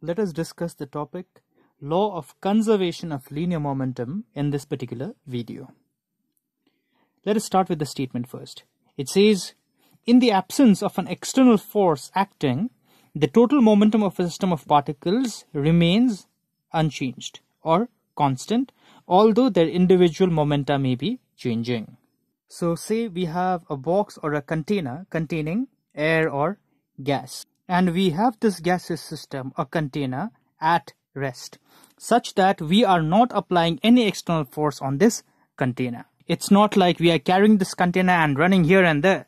let us discuss the topic law of conservation of linear momentum in this particular video. Let us start with the statement first. It says, in the absence of an external force acting, the total momentum of a system of particles remains unchanged or constant, although their individual momenta may be changing. So say we have a box or a container containing air or gas, and we have this gaseous system or container at rest, such that we are not applying any external force on this container. It's not like we are carrying this container and running here and there,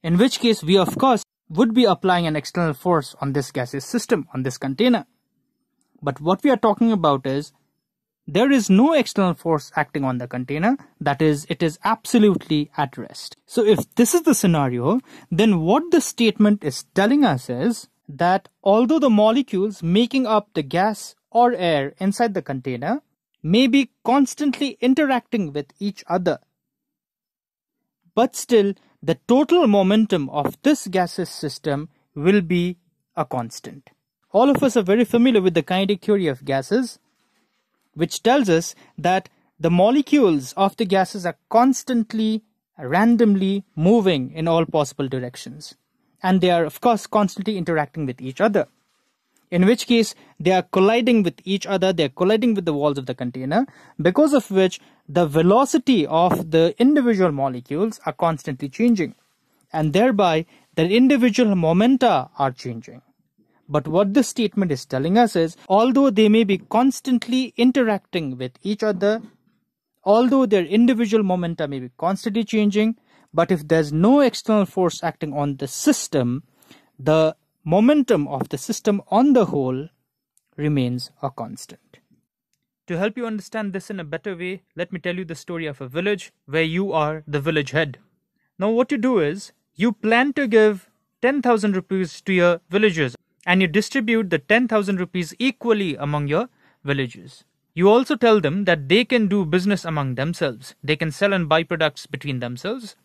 in which case we of course would be applying an external force on this gaseous system, on this container. But what we are talking about is there is no external force acting on the container, that is, it is absolutely at rest. So if this is the scenario, then what the statement is telling us is that although the molecules making up the gas or air inside the container may be constantly interacting with each other, but still the total momentum of this gaseous system will be a constant. All of us are very familiar with the kinetic theory of gases, which tells us that the molecules of the gases are constantly, randomly moving in all possible directions. And they are, of course, constantly interacting with each other. In which case, they are colliding with each other, they are colliding with the walls of the container, because of which the velocity of the individual molecules are constantly changing. And thereby, their individual momenta are changing. But what this statement is telling us is, although they may be constantly interacting with each other, although their individual momenta may be constantly changing, but if there's no external force acting on the system, the momentum of the system on the whole remains a constant. To help you understand this in a better way, let me tell you the story of a village where you are the village head. Now what you do is, you plan to give 10,000 rupees to your villagers, and you distribute the 10,000 rupees equally among your villagers. You also tell them that they can do business among themselves. They can sell and buy products between themselves.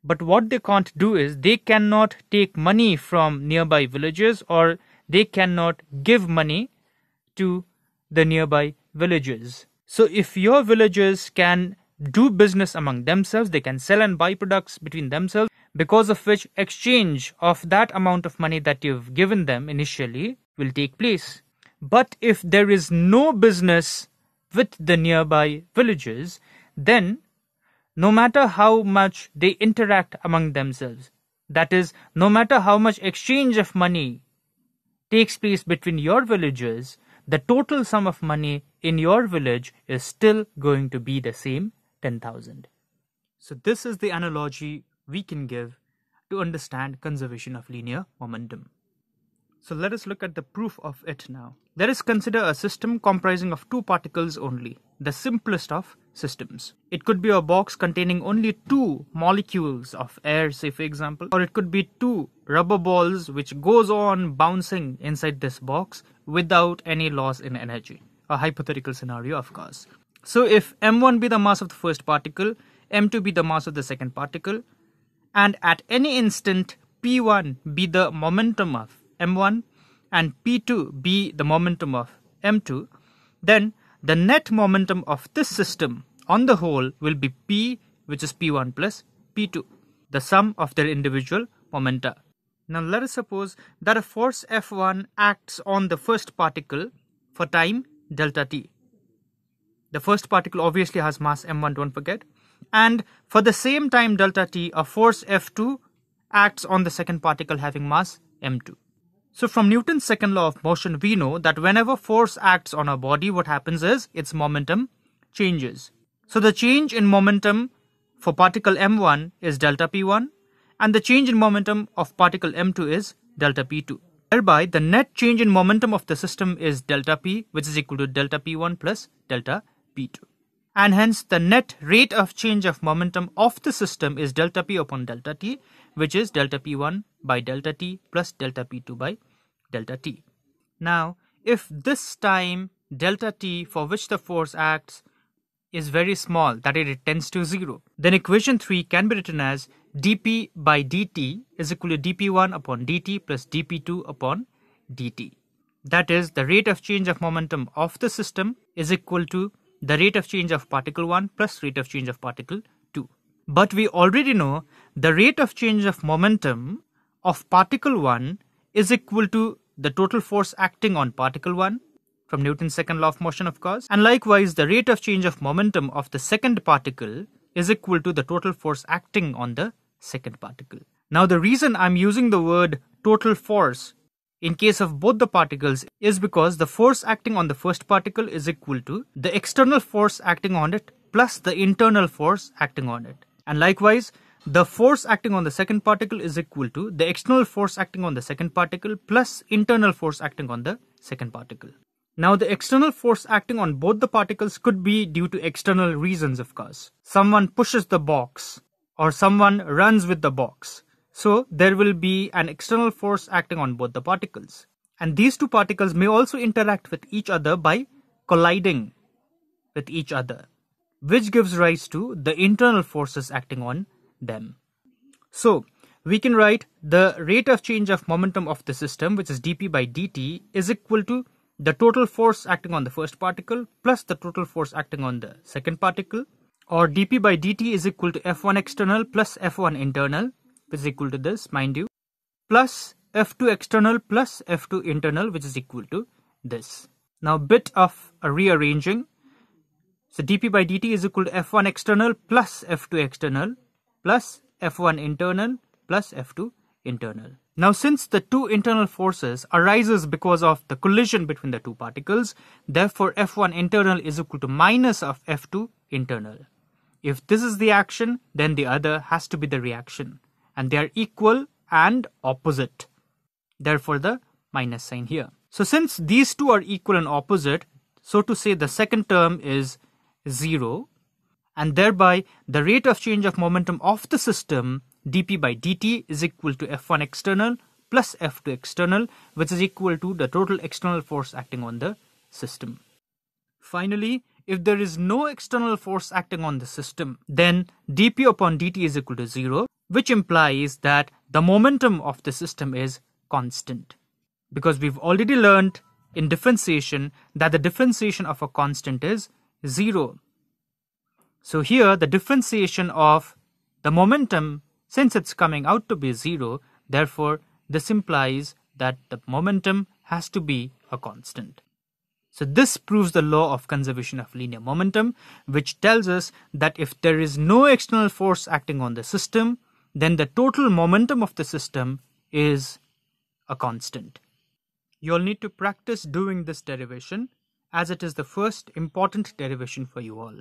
But what they can't do is, they cannot take money from nearby villagers, or they cannot give money to the nearby villagers. So if your villagers can do business among themselves, they can sell and buy products between themselves, because of which exchange of that amount of money that you've given them initially will take place. But if there is no business with the nearby villages, then no matter how much they interact among themselves, that is, no matter how much exchange of money takes place between your villagers, the total sum of money in your village is still going to be the same 10,000. So this is the analogy we can give to understand conservation of linear momentum. So let us look at the proof of it now. Let us consider a system comprising of two particles only, the simplest of systems. It could be a box containing only two molecules of air, say for example, or it could be two rubber balls which goes on bouncing inside this box without any loss in energy. A hypothetical scenario, of course. So if m1 be the mass of the first particle, m2 be the mass of the second particle, and at any instant p1 be the momentum of m1 and p2 be the momentum of m2, then the net momentum of this system on the whole will be p, which is p1 plus p2, the sum of their individual momenta. Now let us suppose that a force F1 acts on the first particle for time delta t. The first particle obviously has mass m1, don't forget. And for the same time delta t, a force F2 acts on the second particle having mass m2. So from Newton's second law of motion, we know that whenever force acts on a body, what happens is its momentum changes. So the change in momentum for particle m1 is delta p1, and the change in momentum of particle m2 is delta p2. Thereby, the net change in momentum of the system is delta p, which is equal to delta p1 plus delta p2. And hence, the net rate of change of momentum of the system is delta p upon delta t, which is delta p1 by delta t plus delta p2 by delta t. Now, if this time delta t for which the force acts is very small, that is, it tends to 0, then equation 3 can be written as dp by dt is equal to dp1 upon dt plus dp2 upon dt. That is, the rate of change of momentum of the system is equal to the rate of change of particle 1 plus rate of change of particle 2. But we already know the rate of change of momentum of particle 1 is equal to the total force acting on particle 1 from Newton's second law of motion, of course. And likewise, the rate of change of momentum of the second particle is equal to the total force acting on the second particle. Now, the reason I'm using the word total force in case of both the particles is because the force acting on the first particle is equal to the external force acting on it plus the internal force acting on it. And likewise, the force acting on the second particle is equal to the external force acting on the second particle plus internal force acting on the second particle. Now, the external force acting on both the particles could be due to external reasons, of course. Someone pushes the box or someone runs with the box. So there will be an external force acting on both the particles. And these two particles may also interact with each other by colliding with each other, which gives rise to the internal forces acting on them. So we can write the rate of change of momentum of the system, which is dp by dt, is equal to the total force acting on the first particle plus the total force acting on the second particle, or dp by dt is equal to f1 external plus f1 internal, which is equal to this, mind you, plus f2 external plus f2 internal, which is equal to this. Now, bit of a rearranging. So dp by dt is equal to f1 external plus f2 external plus f1 internal plus f2 internal. Now, since the two internal forces arises because of the collision between the two particles, therefore f1 internal is equal to minus of f2 internal. If this is the action, then the other has to be the reaction. And they are equal and opposite. Therefore, the minus sign here. So since these two are equal and opposite, so to say the second term is 0, and thereby the rate of change of momentum of the system dp by dt is equal to f1 external plus f2 external, which is equal to the total external force acting on the system. Finally, if there is no external force acting on the system, then dp upon dt is equal to 0, which implies that the momentum of the system is constant. Because we've already learned in differentiation that the differentiation of a constant is 0. So here the differentiation of the momentum, since it's coming out to be 0, therefore this implies that the momentum has to be a constant. So this proves the law of conservation of linear momentum, which tells us that if there is no external force acting on the system, then the total momentum of the system is a constant. You'll need to practice doing this derivation, as it is the first important derivation for you all.